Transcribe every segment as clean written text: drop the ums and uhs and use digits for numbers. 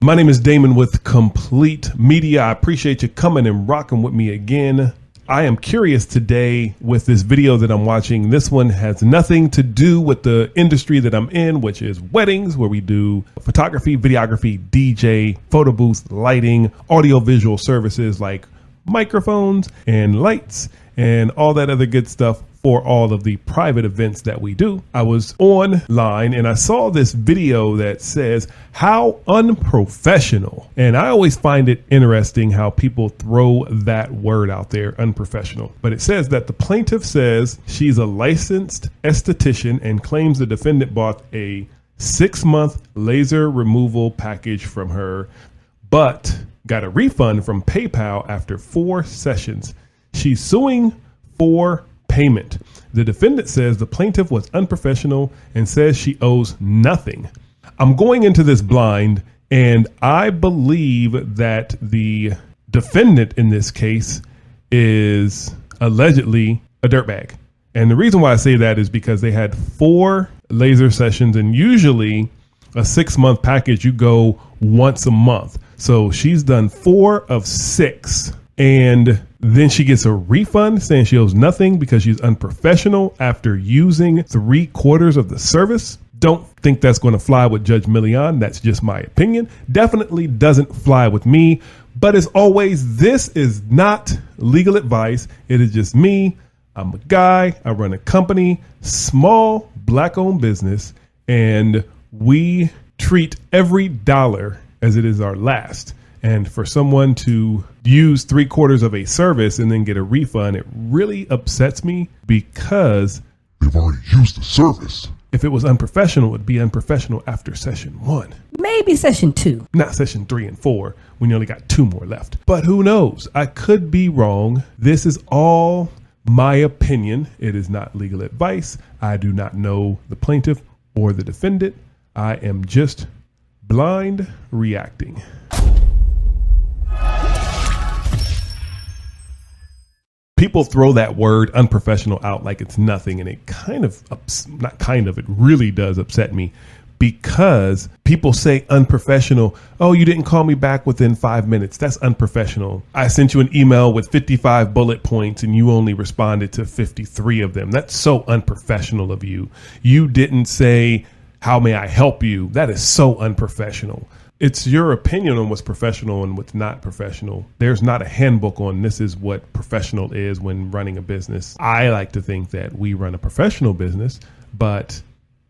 My name is Damon with Complete Media. I appreciate you coming and rocking with me again. I am curious today with this video that I'm watching. This one has nothing to do with the industry that I'm in, which is weddings, where we do photography, videography, DJ, photo booths, lighting, audio-visual services like microphones and lights and all that other good stuff for all of the private events that we do. I was online and I saw this video that says how unprofessional. And I always find it interesting how people throw that word out there, unprofessional. But it says that the plaintiff says she's a licensed esthetician and claims the defendant bought a 6-month laser removal package from her, but got a refund from PayPal after 4 sessions. She's suing for payment. The defendant says the plaintiff was unprofessional and says she owes nothing. I'm going into this blind, and I believe that the defendant in this case is allegedly a dirtbag. And the reason why I say that is because they had 4 laser sessions, and usually a 6-month package, you go once a month. So she's done 4 of 6. And then she gets a refund saying she owes nothing because she's unprofessional after using 3/4 of the service. Don't think that's going to fly with Judge Millian. That's just my opinion. Definitely doesn't fly with me. But as always, this is not legal advice. It is just me. I'm a guy. I run a company, small Black-owned business, and we treat every dollar as it is our last. And for someone to use 3/4 of a service and then get a refund, it really upsets me because they've already used the service. If it was unprofessional, it would be unprofessional after session 1. Maybe session 2. Not session 3 and 4 when you only got 2 more left. But who knows? I could be wrong. This is all my opinion. It is not legal advice. I do not know the plaintiff or the defendant. I am just blind reacting. People throw that word unprofessional out like it's nothing, and it it really does upset me because people say unprofessional. Oh, you didn't call me back within 5 minutes. That's unprofessional. I sent you an email with 55 bullet points and you only responded to 53 of them. That's so unprofessional of you. You didn't say, how may I help you? That is so unprofessional. It's your opinion on what's professional and what's not professional. There's not a handbook on this is what professional is when running a business. I like to think that we run a professional business, but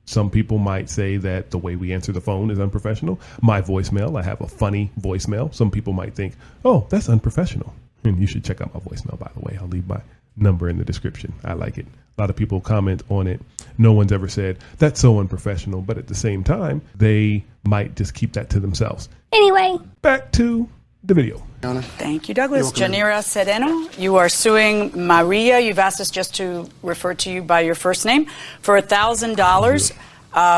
some people might say that the way we answer the phone is unprofessional. My voicemail, I have a funny voicemail. Some people might think, oh, that's unprofessional. And you should check out my voicemail, by the way. I'll leave my number in the description. I like it. A lot of people comment on it. No one's ever said that's so unprofessional, but at the same time, they might just keep that to themselves. Anyway, back to the video. Thank you, Douglas. Janira Sereno, you are suing Maria. You've asked us just to refer to you by your first name for $1,000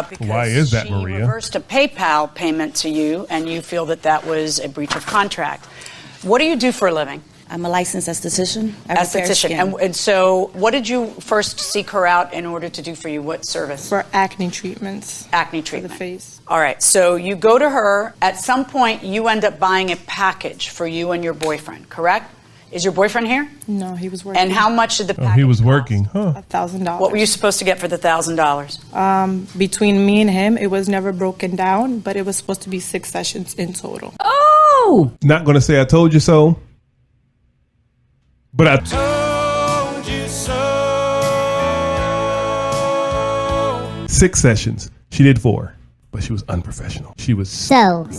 because why is that, she Maria? reversed a PayPal payment to you, and you feel that that was a breach of contract. What do you do for a living? I'm a licensed esthetician. And so what did you first seek her out in order to do for you? What service? For acne treatments. Acne treatment. For the face. All right. So you go to her. At some point, you end up buying a package for you and your boyfriend, correct? Is your boyfriend here? No, he was working. And how much did the package he was cost? working, huh? $1,000. What were you supposed to get for the $1,000? Between me and him, it was never broken down, but it was supposed to be 6 sessions in total. Oh! Not going to say I told you so. But I told you so. 6 sessions. She did 4, but she was unprofessional. She was so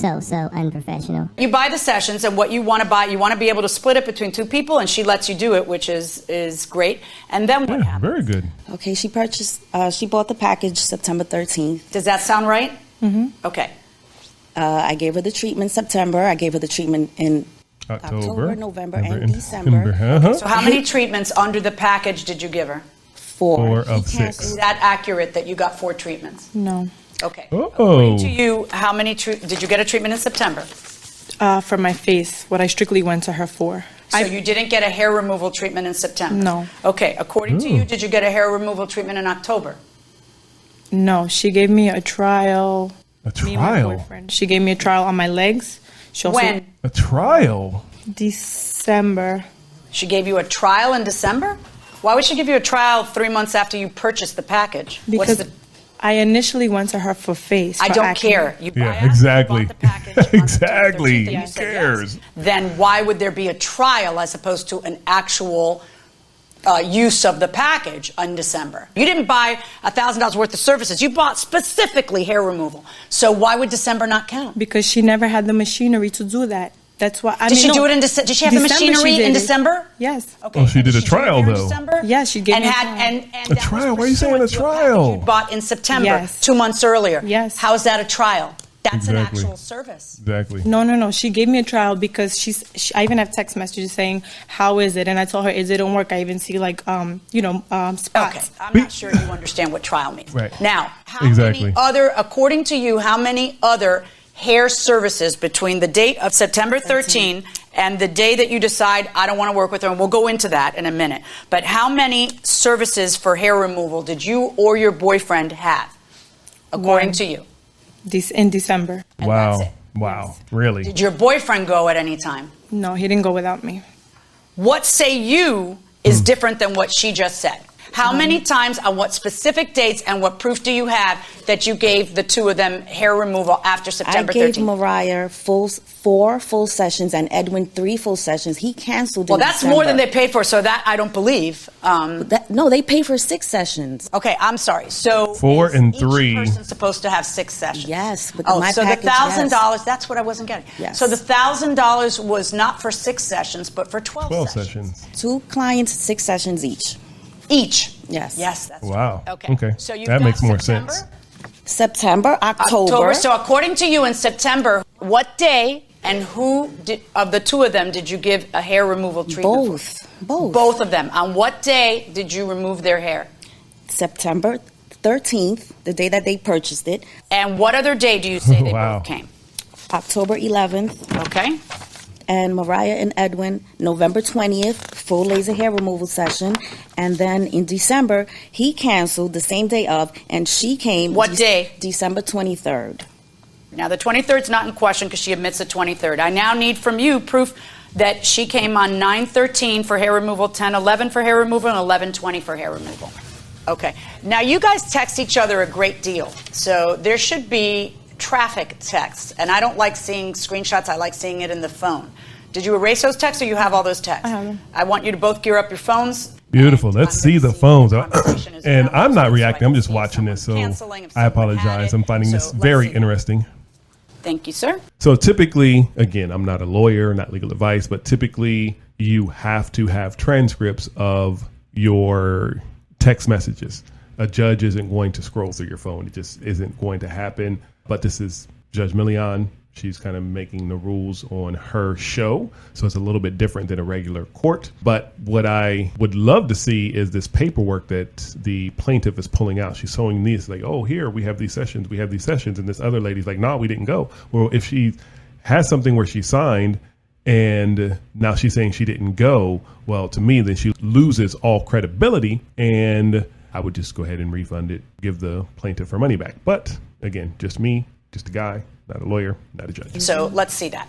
unprofessional. You buy the sessions, and what you want to buy, you want to be able to split it between 2 people, and she lets you do it, which is great. And then what happens? Very good. Okay, she bought the package September 13th. Does that sound right? Mm-hmm. Okay. I gave her the treatment in September. I gave her the treatment in October, November, and December. So how many treatments under the package did you give her? 4 of 6. Is that accurate that you got 4 treatments? No. Okay. Oh. According to you, how many did you get a treatment in September? For my face, what I strictly went to her for. So you didn't get a hair removal treatment in September? No. Okay. According to you, did you get a hair removal treatment in October? No, she gave me a trial Me and my trial? boyfriend. She gave me a trial on my legs. She also When? A trial? December. She gave you a trial in December? Why would she give you a trial 3 months after you purchased the package? Because I initially went to her for face. I for don't acne. care. You Yeah, buy it, exactly. You bought the package on September Exactly. 13th, and you Who said cares? yes. Then why would there be a trial as opposed to an actual use of the package in December? You didn't buy $1,000 worth of services. You bought specifically hair removal. So why would December not count? Because she never had the machinery to do that. That's why. Did she do it in December? Did she have the December machinery she did in it. December? Yes. Okay. Oh, she and did a do it trial, here in though. December? Yeah, she gave and me a had trial. and A that was trial? Why are you saying a pursuant to trial? package you bought in September, Yes. 2 months earlier. Yes. How is that a trial? That's an Exactly. actual service. Exactly. No. She gave me a trial because I even have text messages saying, "How is it?" And I told her, "It didn't work." I even see spots. Okay, I'm not sure you understand what trial means. Right. Now, how Exactly. many other, according to you, how many other hair services between the date of September 13 and the day that you decide I don't want to work with her, and we'll go into that in a minute, but how many services for hair removal did you or your boyfriend have, according One. to you? In December. And Wow. that's it. Wow. Really? Did your boyfriend go at any time? No, he didn't go without me. What say you is different than what she just said? How many times, on what specific dates, and what proof do you have that you gave the two of them hair removal after September I gave 13th? Mariah 4 full sessions and Edwin 3 full sessions. He canceled Well, in that's December. more than they paid for, so that I don't believe. No, they paid for 6 sessions. Okay, I'm sorry. So 4 is and each 3. person supposed to have 6 sessions? Yes, with Oh, my so package, the $1,000, yes. that's what I wasn't getting. Yes. So the $1,000 was not for 6 sessions, but for 12 12 sessions. sessions. 2 clients, 6 sessions each. Each? Yes. Yes, that's Wow. right. Okay. Okay. So you've That got makes more September, sense. September, October. So according to you, in September, what day and who of the two of them did you give a hair removal treatment for? Both. Both of them. On what day did you remove their hair? September 13th, the day that they purchased it. And what other day do you say they Wow. both came? October 11th. Okay. And Mariah and Edwin, November 20th, full laser hair removal session. And then in December, he canceled the same day of, and she came. What day? December 23rd. Now, the 23rd is not in question because she admits the 23rd. I now need from you proof that she came on 9/13 for hair removal, 10/11 for hair removal, and 11/20 for hair removal. Okay. Now, you guys text each other a great deal. So there should be traffic texts. And I don't like seeing screenshots. I like seeing it in the phone. Did you erase those texts or you have all those texts? I have them. I want you to both gear up your phones. Beautiful. And Let's I'm see gonna the phones. the conversation is And I'm downloaded not so I reacting. I'm can just see if watching this. So someone's canceling, if I someone had apologize. it. I'm finding So this let's very see. interesting. Thank you, sir. So typically, again, I'm not a lawyer, not legal advice, but typically you have to have transcripts of your text messages. A judge isn't going to scroll through your phone. It just isn't going to happen. But this is Judge Millian. She's kind of making the rules on her show. So it's a little bit different than a regular court. But what I would love to see is this paperwork that the plaintiff is pulling out. She's showing these like, oh, here we have these sessions. We have these sessions. And this other lady's like, no, we didn't go. Well, if she has something where she signed and now she's saying she didn't go, well, to me, then she loses all credibility. And I would just go ahead and refund it, give the plaintiff her money back. But again, just me, just a guy, not a lawyer, not a judge. So let's see that.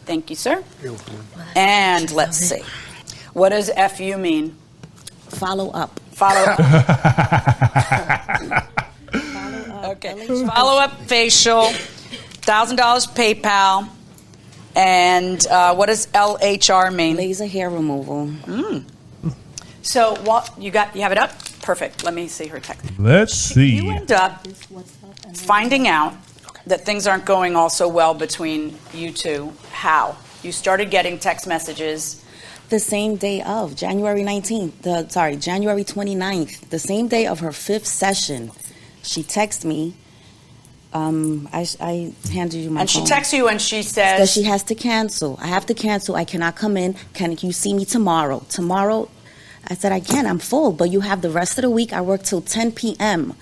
Thank you, sir. And let's see. What does FU mean? Follow up. Follow up. Okay. Follow up facial, $1,000 PayPal, and what does LHR mean? Laser hair removal. So what you have it up? Perfect. Let me see her text. Let's You see. end up finding out that things aren't going all so well between you two. How? You started getting text messages. The same day of, January 19th, January 29th, the same day of her 5th session. She texted me. I handed you my And she phone. texts you and she That says, she has to cancel. I have to cancel. I cannot come in. Can you see me tomorrow? Tomorrow, I said, I can. I'm full, but you have the rest of the week. I work till 10 p.m.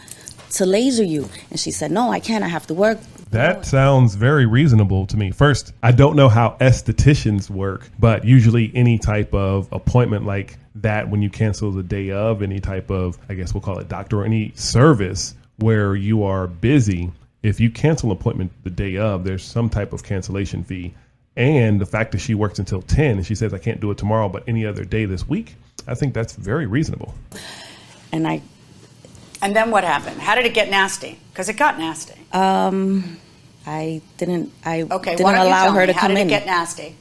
to laser you. And she said, no, I can't. I have to work. That sounds very reasonable to me. First, I don't know how estheticians work, but usually any type of appointment like that, when you cancel the day of, any type of, I guess we'll call it doctor or any service where you are busy, if you cancel an appointment the day of, there's some type of cancellation fee. And the fact that she works until 10 and she says, I can't do it tomorrow, but any other day this week, I think that's very reasonable. And then what happened? How did it get nasty? Because it got nasty. I didn't Okay, didn't why don't you allow tell her me, to how come did in. it get nasty?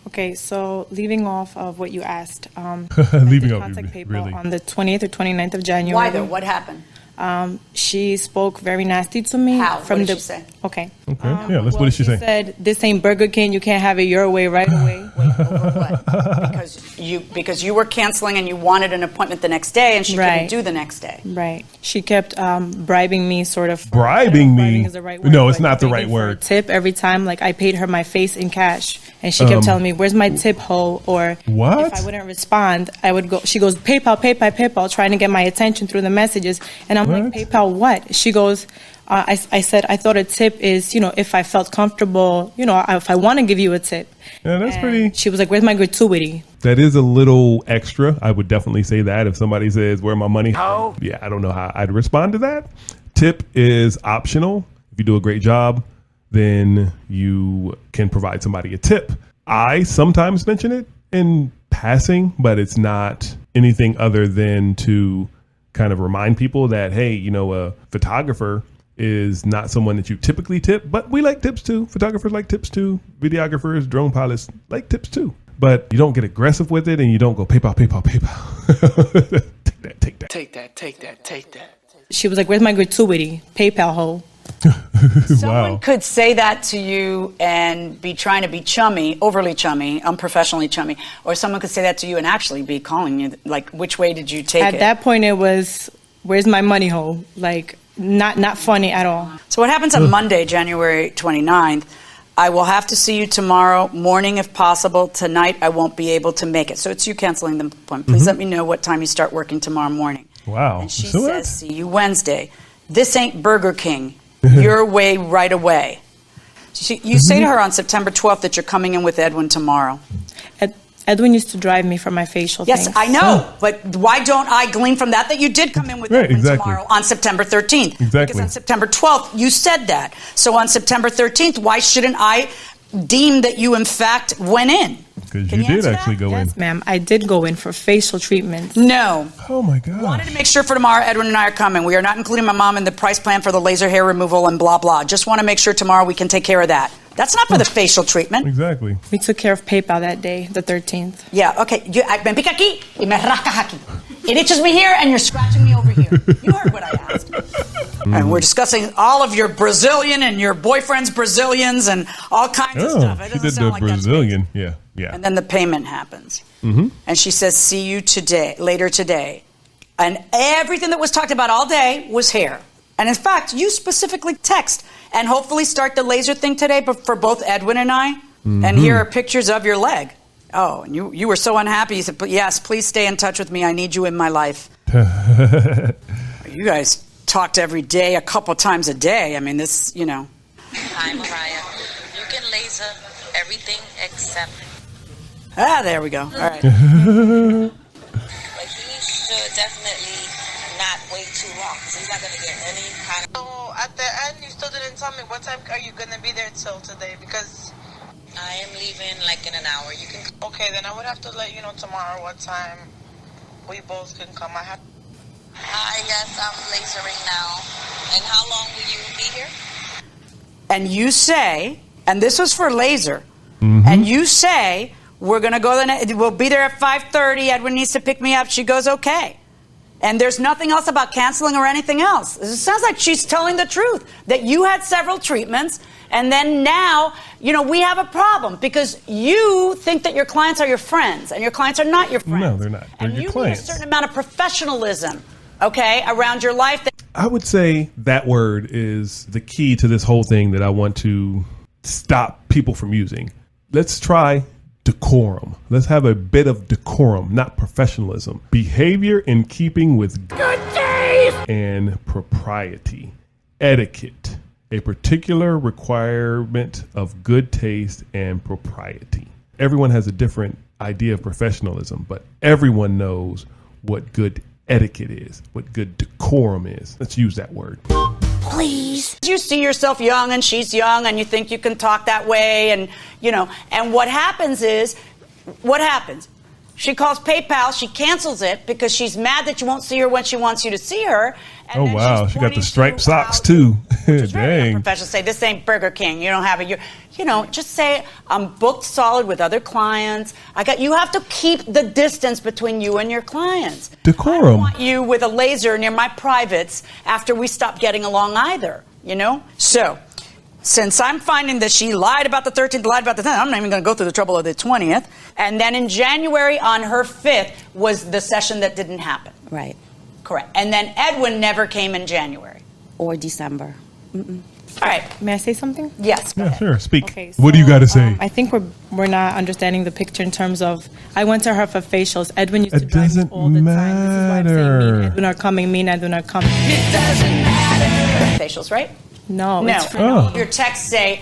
Okay, so leaving off of what you asked, Leaving off, contact PayPal really. on the 20th or 29th of January. Why though? What happened? She spoke very nasty to me. How? What did she say? Okay. Okay. What did she say? Said, this ain't Burger King. You can't have it your way right away. Wait, over what? Because you were canceling and you wanted an appointment the next day and she couldn't Right. do the next day. Right. She kept bribing me, sort of. Bribing I don't know if me? bribing is the right word, No, it's but not the begging right for a word. Tip every time. Like, I paid her my face in cash. And she kept telling me, where's my tip, ho? Or What? if I wouldn't respond, I would go. She goes, PayPal, PayPal, PayPal, trying to get my attention through the messages. And I'm What? like, PayPal what? She goes, I said, I thought a tip is, if I felt comfortable, if I want to give you a tip. Yeah, that's And pretty. She was like, where's my gratuity? That is a little extra. I would definitely say that if somebody says, where my money? Oh. Yeah, I don't know how I'd respond to that. Tip is optional. If you do a great job, then you can provide somebody a tip. I sometimes mention it in passing, but it's not anything other than to kind of remind people that, hey, a photographer is not someone that you typically tip, but we like tips too. Photographers like tips too. Videographers, drone pilots like tips too. But you don't get aggressive with it and you don't go PayPal, PayPal, PayPal. Take that. She was like, where's my gratuity? PayPal, ho. Someone Wow. could say that to you and be trying to be chummy, overly chummy, unprofessionally chummy, or someone could say that to you and actually be calling you, like, which way did you take At it? that point, it was, where's my money, ho? Like, not funny at all. So what happens on Monday, January 29th, I will have to see you tomorrow morning if possible. Tonight, I won't be able to make it. So it's you canceling the appointment. Please let me know what time you start working tomorrow morning. Wow. And she So says, what? see you Wednesday. This ain't Burger King. Your way right away. You say to her on September 12th that you're coming in with Edwin tomorrow. Edwin used to drive me for my facial Yes, things. I know. But why don't I glean from that you did come in with Right, Edwin exactly. tomorrow on September 13th? Exactly. Because on September 12th, you said that. So on September 13th, why shouldn't I deem that you, in fact, went in? Because Can you you did answer actually that? go Yes, in. ma'am. I did go in for facial treatments. No. Oh my God. Wanted to make sure for tomorrow, Edwin and I are coming. We are not including my mom in the price plan for the laser hair removal and blah, blah. Just want to make sure tomorrow we can take care of that. That's not for the facial treatment. Exactly. We took care of PayPal that day, the 13th. Yeah, okay. Me pica aquí y me rascas aquí. It itches me here and you're scratching me over here. You heard what I asked. And we're discussing all of your Brazilian and your boyfriend's Brazilians and all kinds of Oh, stuff. It she doesn't did sound the like that's Brazilian. Yeah. And then the payment happens. And she says, see you later today. And everything that was talked about all day was hair. And in fact, you specifically text and hopefully start the laser thing today but for both Edwin and I. And here are pictures of your leg. Oh, and you were so unhappy. You said, yes, please stay in touch with me. I need you in my life. You guys talked every day, a couple times a day. I mean, this, Hi, Mariah. You can laser everything except. there we go. All right. But he should definitely not wait too long because he's not going to get any kind of. So at the end, you still didn't tell me what time are you gonna be there till today? Because I am leaving like in an hour. You can. okay, then I would have to let you know tomorrow what time we both can come. I have. Yes, I'm lasering now. And how long will you be here? And you say, and this was for laser, and you say, we're going to go, we'll be there at 5:30. Edwin needs to pick me up. She goes, okay. And there's nothing else about canceling or anything else. It sounds like she's telling the truth, that you had several treatments, and then now, we have a problem because you think that your clients are your friends, and your clients are not your friends. No, they're not. They're and your you clients. need a certain amount of professionalism, okay, around your life. I would say that word is the key to this whole thing that I want to stop people from using. Let's try decorum. Let's have a bit of decorum, not professionalism. Behavior in keeping with good taste and propriety. Etiquette, a particular requirement of good taste and propriety. Everyone has a different idea of professionalism, but everyone knows what good etiquette is, what good decorum is. Let's use that word. Please. You see yourself young and she's young and you think you can talk that way and, and what happens is, She calls PayPal, she cancels it because she's mad that you won't see her when she wants you to see her. And oh, wow. She got the striped socks, too. Dang. Professional say, this ain't Burger King. You don't have it. Just say, I'm booked solid with other clients. You have to keep the distance between you and your clients. Decorum. I don't want you with a laser near my privates after we stop getting along either, So, since I'm finding that she lied about the 13th, lied about the 10th, I'm not even going to go through the trouble of the 20th. And then in January on her 5th was the session that didn't happen. Right. Correct. And then Edwin never came in January. Or December. All right. May I say something? Yes. Yeah, sure. Speak. Okay, what do you got to say? I think we're not understanding the picture in terms of, I went to her for facials. Edwin used to drive me all the time. This is why I'm saying me and Edwin are coming, me and Edwin are coming. It doesn't matter. Facials, right? No. It's for Your texts say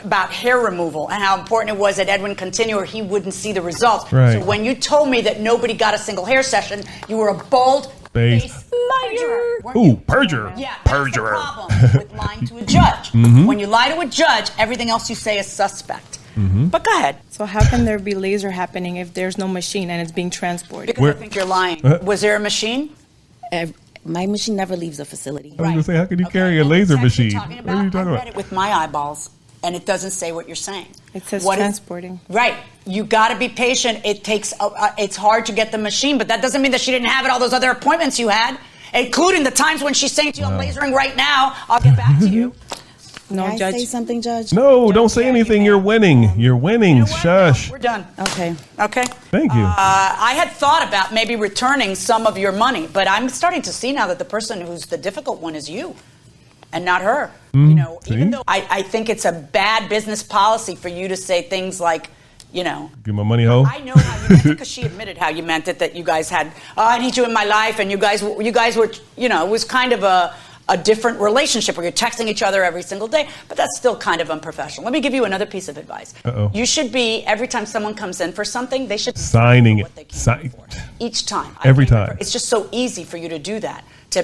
about hair removal and how important it was that Edwin continue or he wouldn't see the results. Right. So when you told me that nobody got a single hair session, you were a bold-faced liar. Ooh, perjurer. Yeah, perjurer. That's the problem with lying to a judge. When you lie to a judge, everything else you say is suspect. But go ahead. So how can there be laser happening if there's no machine and it's being transported? Because I think you're lying. Was there a machine? My machine never leaves a facility. I was going to say, how can you carry a laser machine? What are you talking about? I read it with my eyeballs, and it doesn't say what you're saying. It says transporting. Right. You got to be patient. It takes. It's hard to get the machine, but that doesn't mean that she didn't have it all those other appointments you had, including the times when she's saying to you, I'm lasering right now. I'll get back to you. No, Can I Judge. say something, Judge? No, don't say anything. You're winning. You're winning. Shush. We're done. Okay. Thank you. I had thought about maybe returning some of your money, but I'm starting to see now that the person who's the difficult one is you and not her. Even though I think it's a bad business policy for you to say things like, Give my money home. I know how you meant it because she admitted how you meant it, that you guys had, I need you in my life, and you guys were, it was kind of a different relationship where you're texting each other every single day, but that's still kind of unprofessional. Let me give you another piece of advice. You should be, every time someone comes in for something, they should be signing it. What they came in for. Each time. Every time. It's just so easy for you to do that, to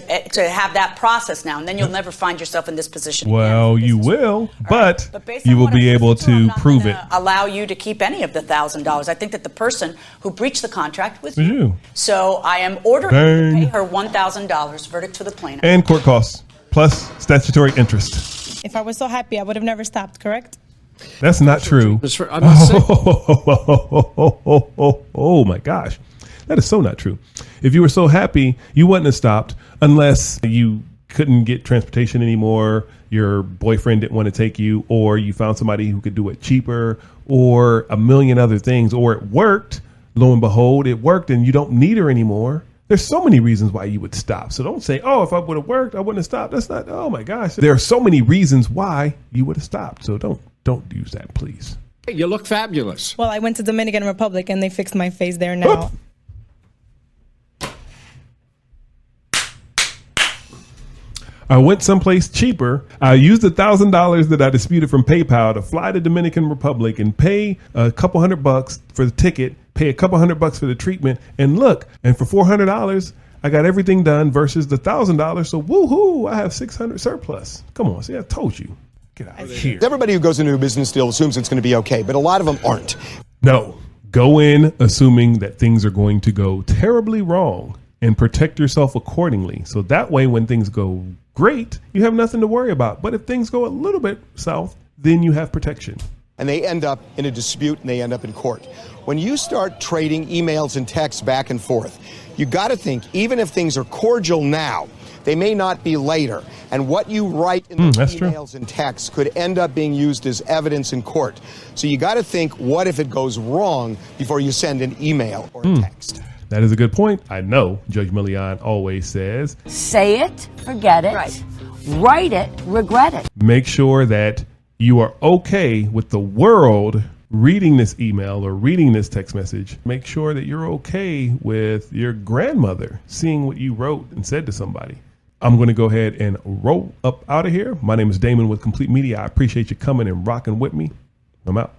have that process now, and then you'll never find yourself in this position Well, again. you will, but based on you will what be I've able listened to I'm not prove it. gonna allow you to keep any of the $1,000. I think that the person who breached the contract was Was you. So I am ordering you to pay her $1,000, verdict to the plaintiff. And court costs, plus statutory interest. If I was so happy, I would have never stopped, correct? That's not true. I'm not saying. Oh my gosh. That is so not true. If you were so happy, you wouldn't have stopped unless you couldn't get transportation anymore, your boyfriend didn't want to take you, or you found somebody who could do it cheaper, or a million other things, or it worked. Lo and behold, it worked and you don't need her anymore. There's so many reasons why you would stop. So don't say, oh, if I would have worked, I wouldn't have stopped. That's not, oh my gosh. There are so many reasons why you would have stopped. So don't use that, please. You look fabulous. Well, I went to Dominican Republic and they fixed my face there now. Oop. I went someplace cheaper. I used $1,000 that I disputed from PayPal to fly to Dominican Republic and pay a couple $100 for the ticket, pay a couple $100 for the treatment, and look, and for $400, I got everything done versus the $1,000. So woohoo, I have $600 surplus. Come on, see, I told you. Get out of here. Everybody who goes into a business deal assumes it's going to be okay, but a lot of them aren't. No, go in assuming that things are going to go terribly wrong and protect yourself accordingly. So that way, when things go great, you have nothing to worry about. But if things go a little bit south, then you have protection. And they end up in a dispute and they end up in court. When you start trading emails and texts back and forth, you got to think, even if things are cordial now, they may not be later. And what you write in those emails and texts could end up being used as evidence in court. So you got to think, what if it goes wrong before you send an email or a text? That is a good point. I know Judge Millian always says, Say it, forget it. Right. Write it, regret it. make sure that you are okay with the world reading this email or reading this text message. Make sure that you're okay with your grandmother seeing what you wrote and said to somebody. I'm going to go ahead and roll up out of here. My name is Damon with Complete Media. I appreciate you coming and rocking with me. I'm out.